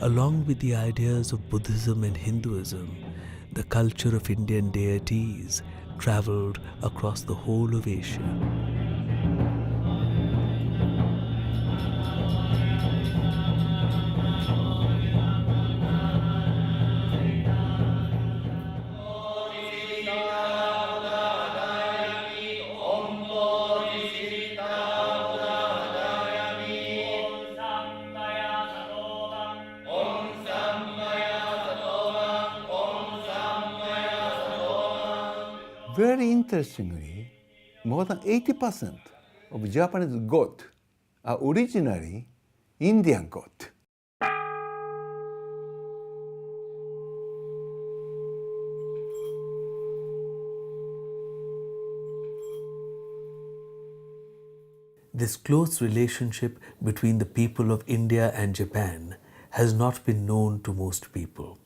Along with the ideas of Buddhism and Hinduism, the culture of Indian deities traveled across the whole of Asia. Very interestingly, more than 80% of Japanese gods are originally Indian gods. This close relationship between the people of India and Japan has not been known to most people.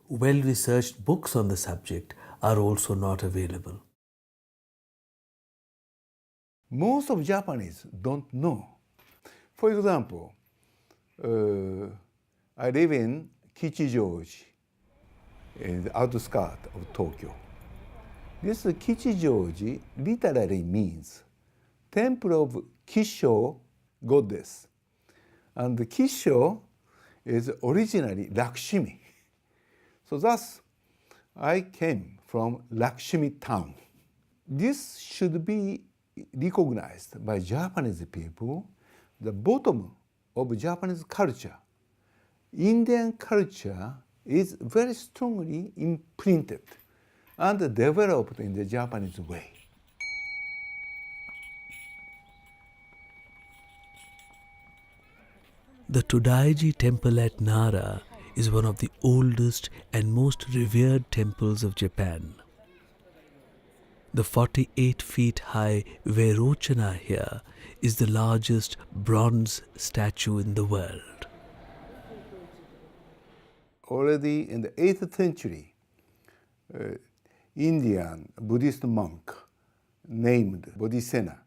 Well-researched books on the subject are also not available. Most of Japanese don't know. For example, I live in Kichijoji, in the outskirts of Tokyo. This Kichijoji literally means Temple of Kisho goddess. And Kisho is originally Lakshmi. So thus, I came from Lakshmi town. This should be recognized by Japanese people, the bottom of Japanese culture. Indian culture is very strongly imprinted and developed in the Japanese way. The Todaiji temple at Nara is one of the oldest and most revered temples of Japan. The 48 feet high Vairochana here is the largest bronze statue in the world. Already in the 8th century, Indian Buddhist monk named Bodhisena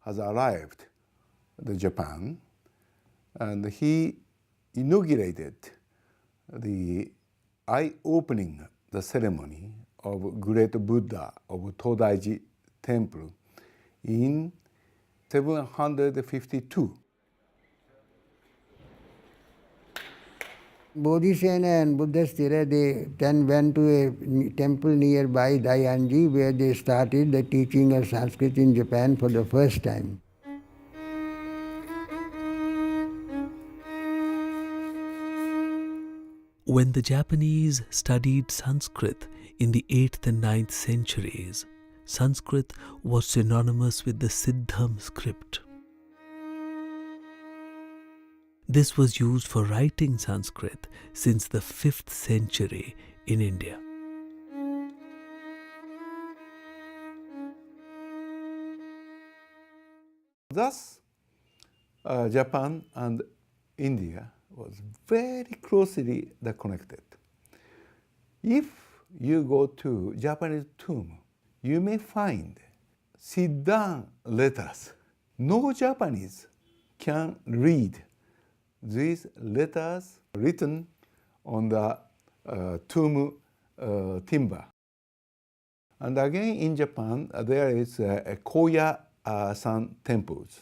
has arrived to Japan, and he inaugurated the eye-opening ceremony of great Buddha of Todaiji temple in 752. Bodhisena and Buddhasthira, they then went to a temple nearby Dayanji, where they started the teaching of Sanskrit in Japan for the first time. When the Japanese studied Sanskrit in the 8th and 9th centuries, Sanskrit was synonymous with the Siddham script. This was used for writing Sanskrit since the 5th century in India. Thus, Japan and India was very closely connected. If you go to Japanese tomb, you may find sit-down letters. No Japanese can read these letters written on the tomb timber. And again in Japan, there is a Koya-san temples.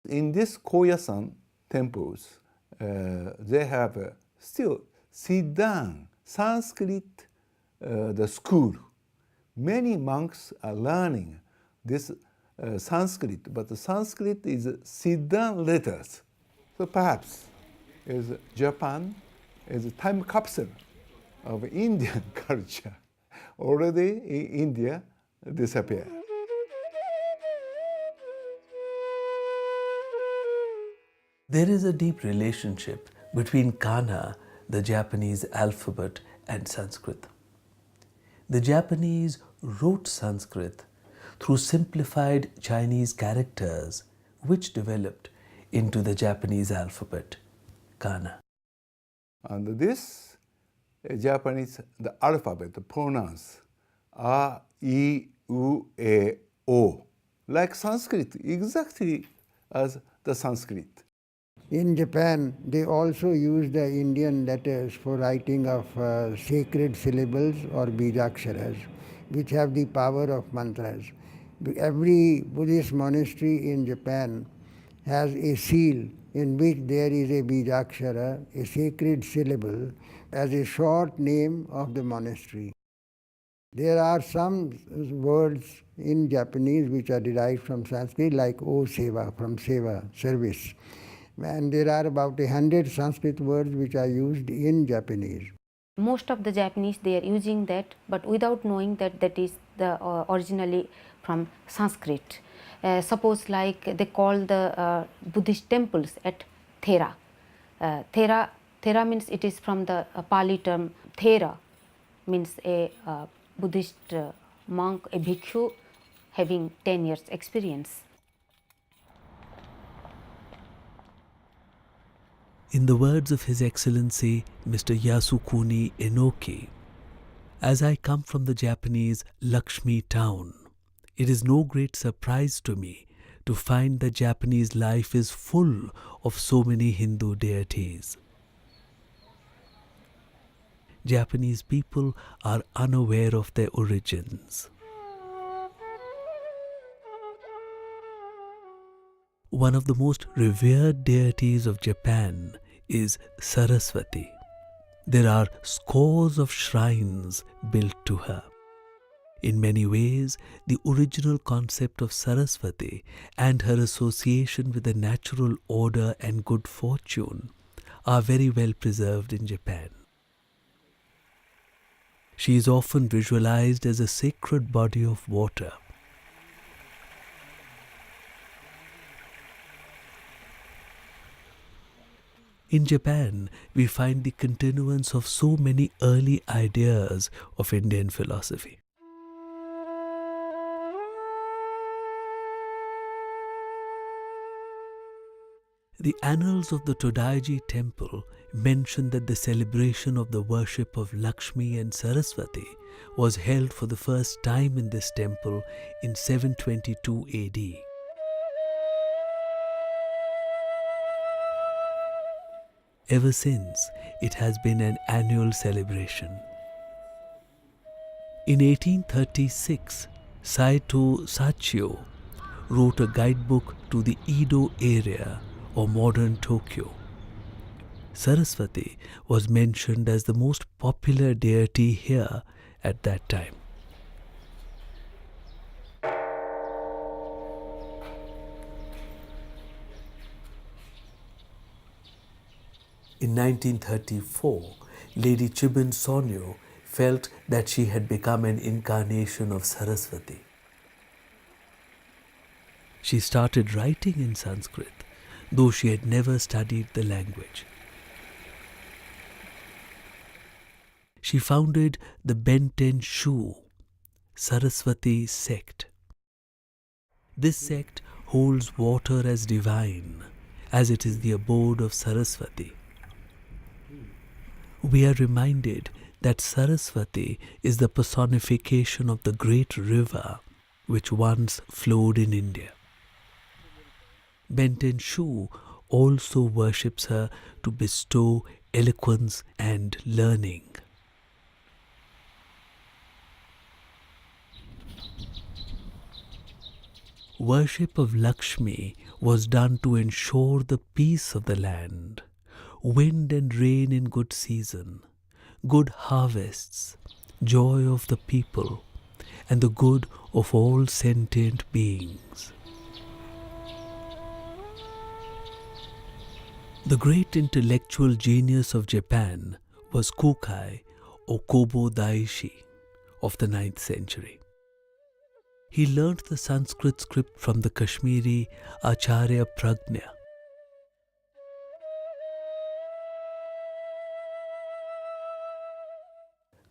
In these Koya-san temples, they have still sit-down Sanskrit the school. Many monks are learning this Sanskrit, but the Sanskrit is sit-down letters. So perhaps Japan is a time capsule of Indian culture. Already in India disappeared. There is a deep relationship between Kana, the Japanese alphabet, and Sanskrit. The Japanese wrote Sanskrit through simplified Chinese characters, which developed into the Japanese alphabet, Kana. And this Japanese, the alphabet pronounced A, I, U, E, O, like Sanskrit, exactly as the Sanskrit. In Japan, they also use the Indian letters for writing of sacred syllables or bijaksharas, which have the power of mantras. Every Buddhist monastery in Japan has a seal in which there is a bijakshara, a sacred syllable, as a short name of the monastery. There are some words in Japanese which are derived from Sanskrit, like O Seva, from Seva, service. And there are about 100 Sanskrit words which are used in Japanese. Most of the Japanese, they are using that, but without knowing that that is the originally from Sanskrit. Suppose like they call the Buddhist temples at Thera. Thera means it is from the Pali term Thera, means a Buddhist monk, a bhikshu having 10 years experience. In the words of His Excellency Mr. Yasukuni Enoki, as I come from the Japanese Lakshmi town, it is no great surprise to me to find that Japanese life is full of so many Hindu deities. Japanese people are unaware of their origins. One of the most revered deities of Japan is Saraswati. There are scores of shrines built to her. In many ways, the original concept of Saraswati and her association with the natural order and good fortune are very well preserved in Japan. She is often visualized as a sacred body of water. In Japan, we find the continuance of so many early ideas of Indian philosophy. The annals of the Todaiji temple mention that the celebration of the worship of Lakshmi and Saraswati was held for the first time in this temple in 722 AD. Ever since, it has been an annual celebration. In 1836, Saito Sachio wrote a guidebook to the Edo area or modern Tokyo. Saraswati was mentioned as the most popular deity here at that time. In 1934, Lady Chiben Sonyo felt that she had become an incarnation of Saraswati. She started writing in Sanskrit, though she had never studied the language. She founded the Benten Shu Saraswati sect. This sect holds water as divine, as it is the abode of Saraswati. We are reminded that Saraswati is the personification of the great river which once flowed in India. Benten Shu also worships her to bestow eloquence and learning. Worship of Lakshmi was done to ensure the peace of the land, wind and rain in good season, good harvests, joy of the people, and the good of all sentient beings. The great intellectual genius of Japan was Kukai or Kobo Daishi of the 9th century. He learnt the Sanskrit script from the Kashmiri Acharya Prajna.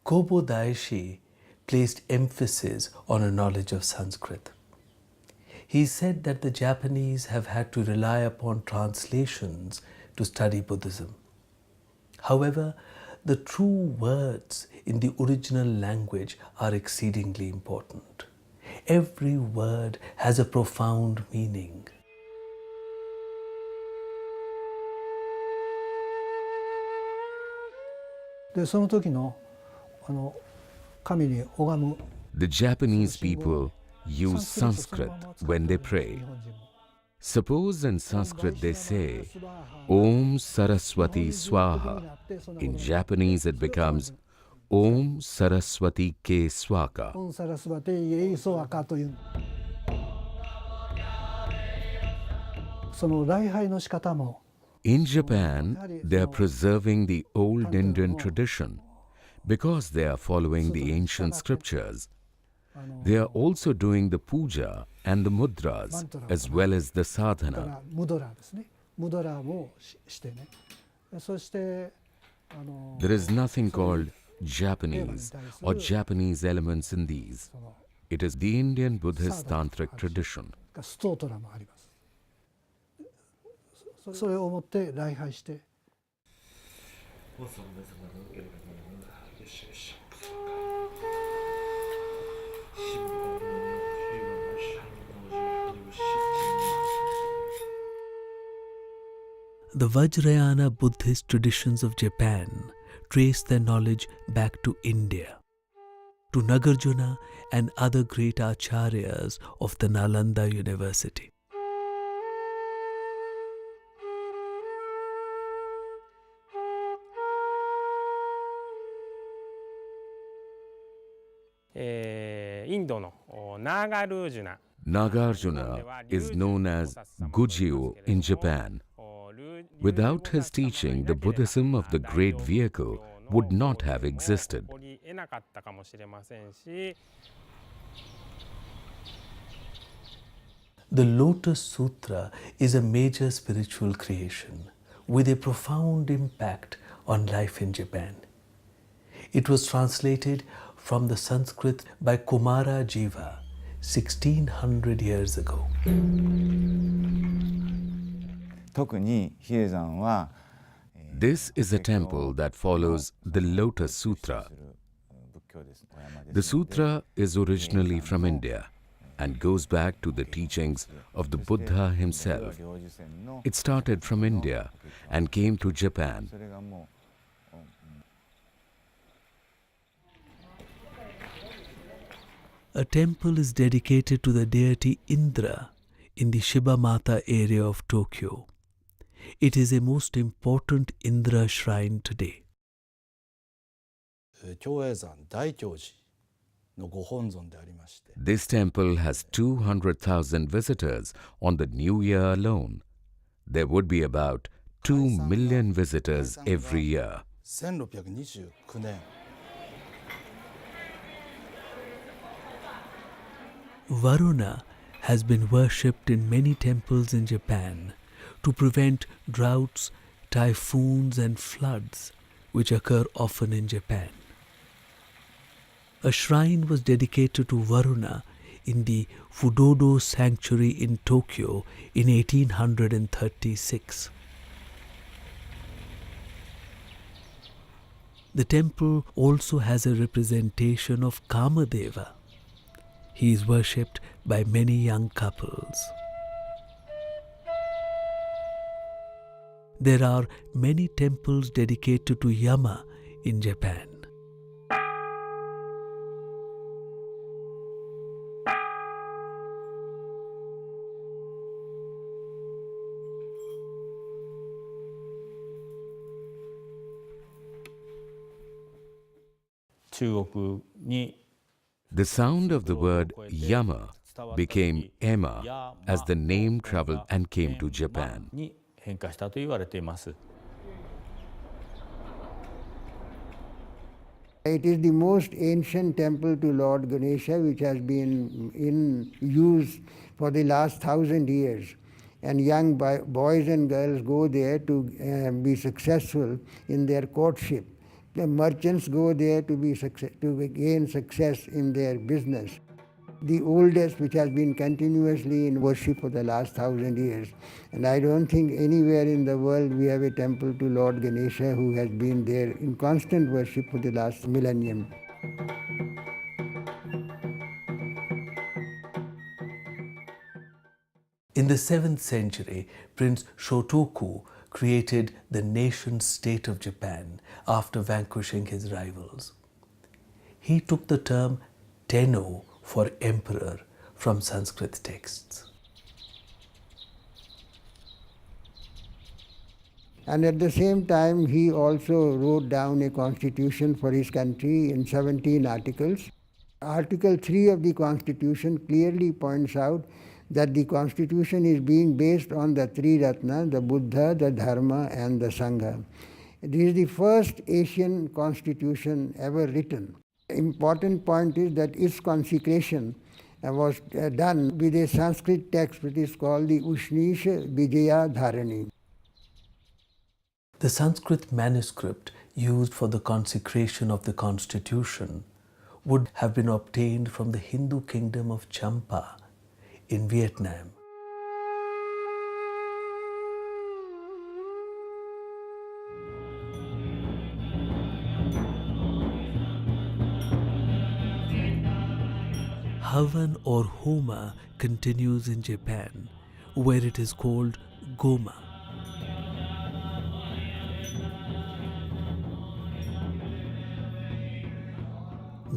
Kobo Daishi placed emphasis on a knowledge of Sanskrit. He said that the Japanese have had to rely upon translations to study Buddhism. However, the true words in the original language are exceedingly important. Every word has a profound meaning. でその時の神に拝む The Japanese people use Sanskrit when they pray. Suppose in Sanskrit they say, Om Saraswati Swaha. In Japanese it becomes Om Saraswati Ke Swaka. オンサラスバテイエイソアカというその礼拝の仕方も In Japan, they are preserving the old Indian tradition because they are following the ancient scriptures. They are also doing the puja and the mudras as well as the sadhana. ムドラーですねムドラーもしてねそして There is nothing called Japanese or Japanese elements in these. It is the Indian Buddhist tantric tradition. ストートラもありますそれを持って礼拝して The Vajrayana Buddhist traditions of Japan trace their knowledge back to India, to Nagarjuna and other great acharyas of the Nalanda University. Nagarjuna is known as Gujio in Japan. Without his teaching, the Buddhism of the Great Vehicle would not have existed. The Lotus Sutra is a major spiritual creation with a profound impact on life in Japan. It was translated from the Sanskrit by Kumara Jiva 1600 years ago. 特に比叡山は This is a temple that follows the Lotus Sutra. The sutra is originally from India and goes back to the teachings of the Buddha himself. It started from India and came to Japan. A temple is dedicated to the deity Indra in the Shibamata area of Tokyo. It is a most important Indra shrine today. 長栄山大教寺のご本尊でありまして This temple has 200,000 visitors on the new year alone. There would be about 2 million visitors every year. 1629年 Varuna has been worshipped in many temples in Japan to prevent droughts, typhoons and floods which occur often in Japan. A shrine was dedicated to Varuna in the Fudodo Sanctuary in Tokyo in 1836. The temple also has a representation of Kamadeva. He is worshipped by many young couples. There are many temples dedicated to Yama in Japan. The sound of the word Yama became Emma as the name traveled and came to Japan. It is the most ancient temple to Lord Ganesha which has been in use for the last 1,000 years. And young boys and girls go there to be successful in their courtship. The merchants go there to gain success in their business. The oldest which has been continuously in worship for the last 1,000 years. And I don't think anywhere in the world we have a temple to Lord Ganesha who has been there in constant worship for the last millennium. In the 7th century, Prince Shotoku created the nation-state of Japan after vanquishing his rivals. He took the term Tenno for emperor from Sanskrit texts. And at the same time, he also wrote down a constitution for his country in 17 articles. Article 3 of the constitution clearly points out that the constitution is being based on the three Ratna, the Buddha, the Dharma and the Sangha. This is the first Asian constitution ever written. Important point is that its consecration was done with a Sanskrit text which is called the Ushnisha Vijaya Dharani. The Sanskrit manuscript used for the consecration of the constitution would have been obtained from the Hindu kingdom of Champa in Vietnam. Havan or Homa continues in Japan, where it is called Goma.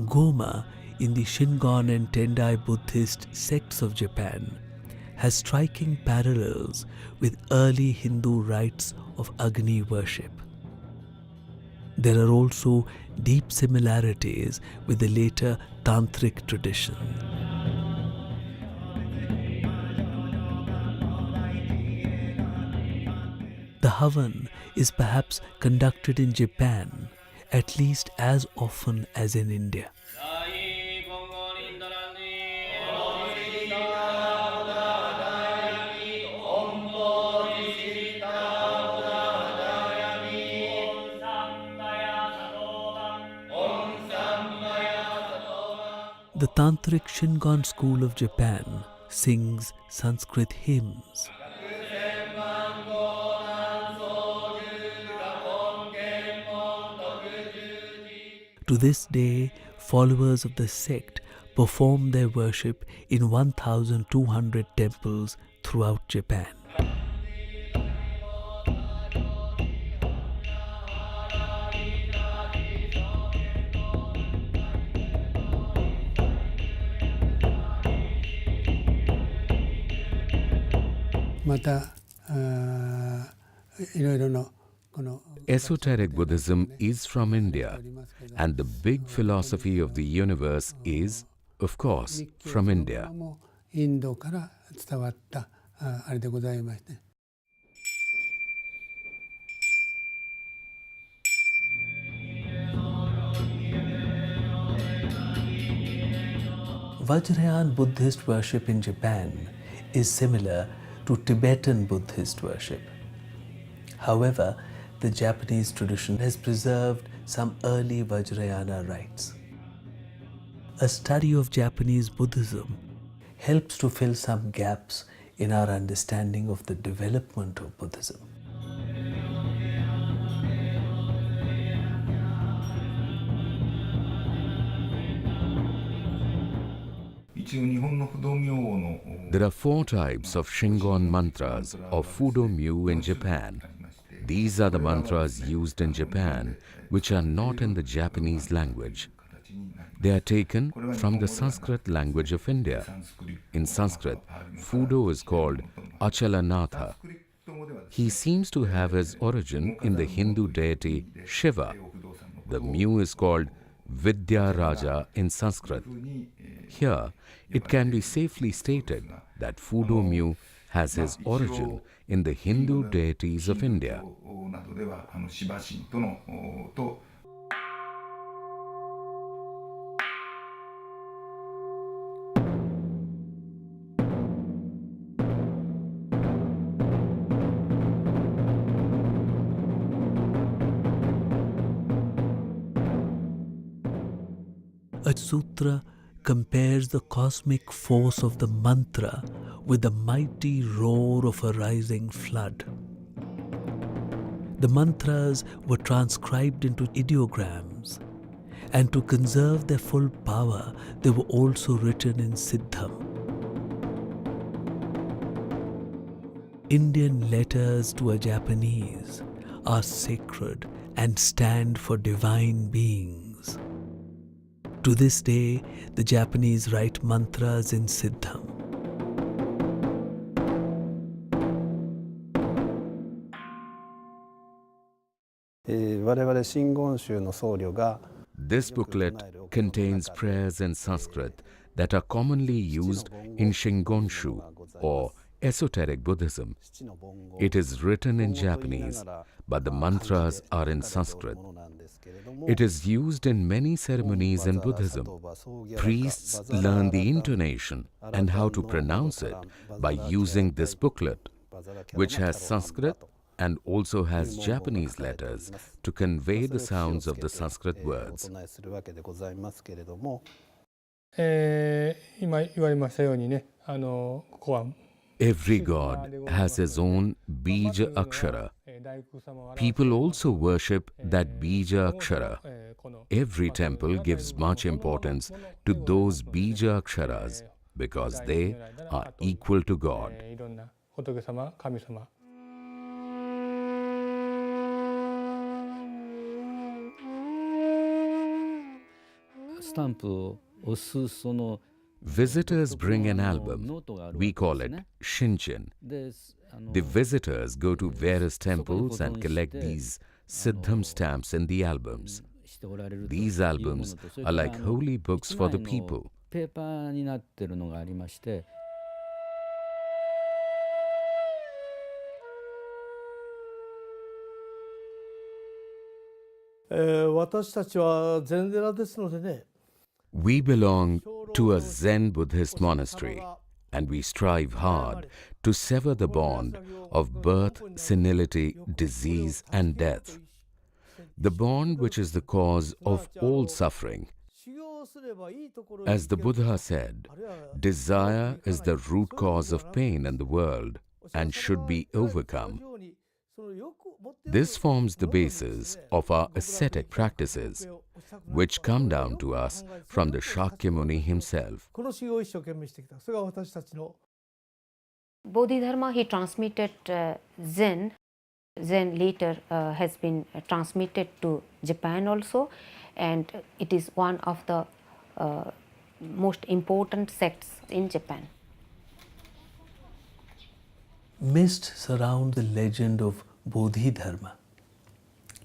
Goma in the Shingon and Tendai Buddhist sects of Japan has striking parallels with early Hindu rites of Agni worship. There are also deep similarities with the later Tantric tradition. The Havan is perhaps conducted in Japan at least as often as in India. The Tantric Shingon school of Japan sings Sanskrit hymns. To this day, followers of the sect perform their worship in 1,200 temples throughout Japan. Esoteric Buddhism is from India, and the big philosophy of the universe is, of course, from India. Vajrayana Buddhist worship in Japan is similar to Tibetan Buddhist worship. However, the Japanese tradition has preserved some early Vajrayana rites. A study of Japanese Buddhism helps to fill some gaps in our understanding of the development of Buddhism. There are 4 types of Shingon mantras or Fudo-myu in Japan. These are the mantras used in Japan which are not in the Japanese language. They are taken from the Sanskrit language of India. In Sanskrit, Fudo is called Achalanatha. He seems to have his origin in the Hindu deity Shiva. The Myu is called Vidya Raja in Sanskrit. Here, it can be safely stated that Fudo-myu has his origin in the Hindu deities of India. A sutra compares the cosmic force of the mantra with the mighty roar of a rising flood. The mantras were transcribed into ideograms, and to conserve their full power, they were also written in Siddham. Indian letters to a Japanese are sacred and stand for divine beings. To this day, the Japanese write mantras in Siddham. This booklet contains prayers in Sanskrit that are commonly used in Shingonshu or esoteric Buddhism. It is written in Japanese, but the mantras are in Sanskrit. It is used in many ceremonies in Buddhism. Priests learn the intonation and how to pronounce it by using this booklet, which has Sanskrit and also has Japanese letters to convey the sounds of the Sanskrit words. 今言われましたようにね、ここは Every god has his own Bija Akshara. People also worship that Bija Akshara. Every temple gives much importance to those Bija Aksharas because they are equal to God. いろんな仏様、神様 Visitors bring an album. We call it Shinchin. The visitors go to various temples and collect these Siddham stamps in the albums. These albums are like holy books for the people. We belong to a Zen Buddhist monastery, and we strive hard to sever the bond of birth, senility, disease, and death. The bond which is the cause of all suffering. As the Buddha said, desire is the root cause of pain in the world and should be overcome. This forms the basis of our ascetic practices, which come down to us from the Shakyamuni himself. Bodhidharma, he transmitted Zen. Zen later has been transmitted to Japan also, and it is one of the most important sects in Japan. Mist surround the legend of Bodhidharma.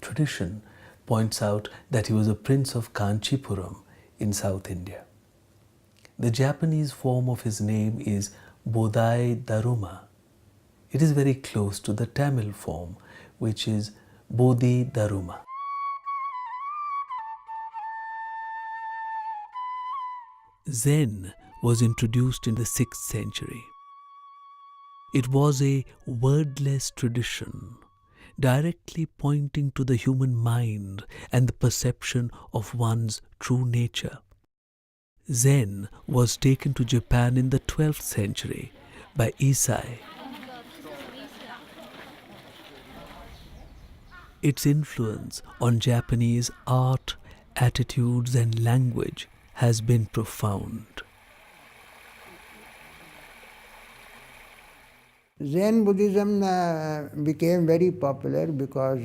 Tradition points out that he was a prince of Kanchipuram in South India. The Japanese form of his name is Bodhai Daruma. It is very close to the Tamil form, which is Bodhi Daruma. Zen was introduced in the 6th century. It was a wordless tradition, directly pointing to the human mind and the perception of one's true nature. Zen was taken to Japan in the 12th century by Isai. Its influence on Japanese art, attitudes, and language has been profound. Zen Buddhism became very popular because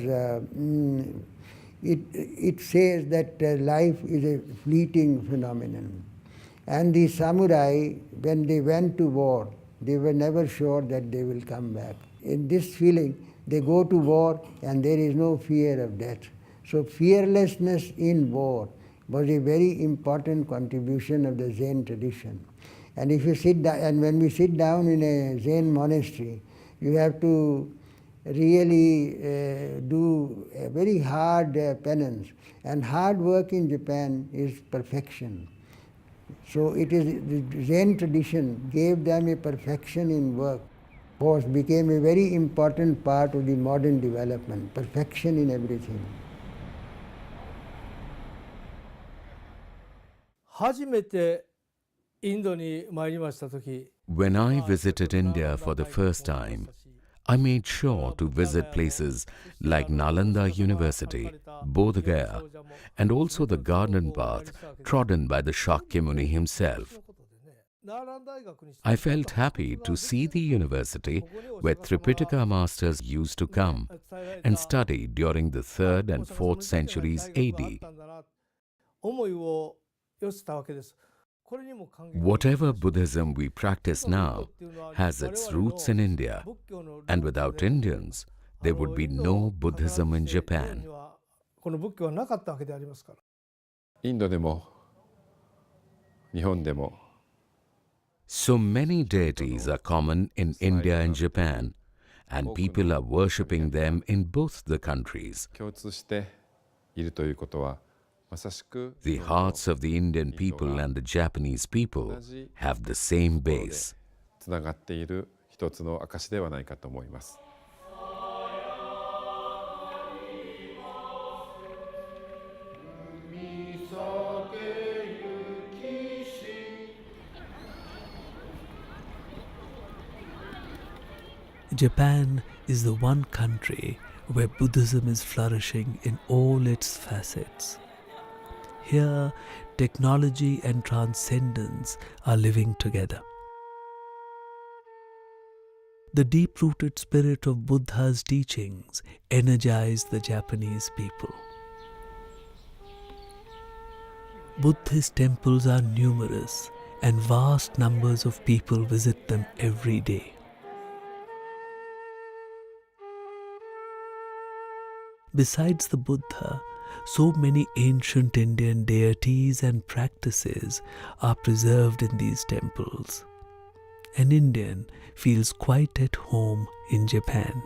it says that life is a fleeting phenomenon. And the samurai, when they went to war, they were never sure that they will come back. In this feeling, they go to war and there is no fear of death. So fearlessness in war was a very important contribution of the Zen tradition. And if you sit down, and when we sit down in a Zen monastery, you have to really do a very hard penance. And hard work in Japan is perfection. So it is the Zen tradition gave them a perfection in work, which became a very important part of the modern development, perfection in everything. 初めてインドに参りましたとき、 When I visited India for the first time, I made sure to visit places like Nalanda University, Bodh Gaya, and also the garden path trodden by the Shakyamuni himself. I felt happy to see the university where Tripitaka masters used to come and study during the 3rd and 4th centuries AD. Whatever Buddhism we practice now has its roots in India, and without Indians, there would be no Buddhism in Japan. インドでも日本でも So many deities are common in India and Japan, and people are worshipping them in both the countries. 共通しているということはまさしく The hearts of the Indian people and the Japanese people have the same base. つながっている一つの証ではないかと思います。Japan is the one country where Buddhism is flourishing in all its facets. Here, technology and transcendence are living together. The deep-rooted spirit of Buddha's teachings energize the Japanese people. Buddhist temples are numerous, and vast numbers of people visit them every day. Besides the Buddha, so many ancient Indian deities and practices are preserved in these temples. An Indian feels quite at home in Japan.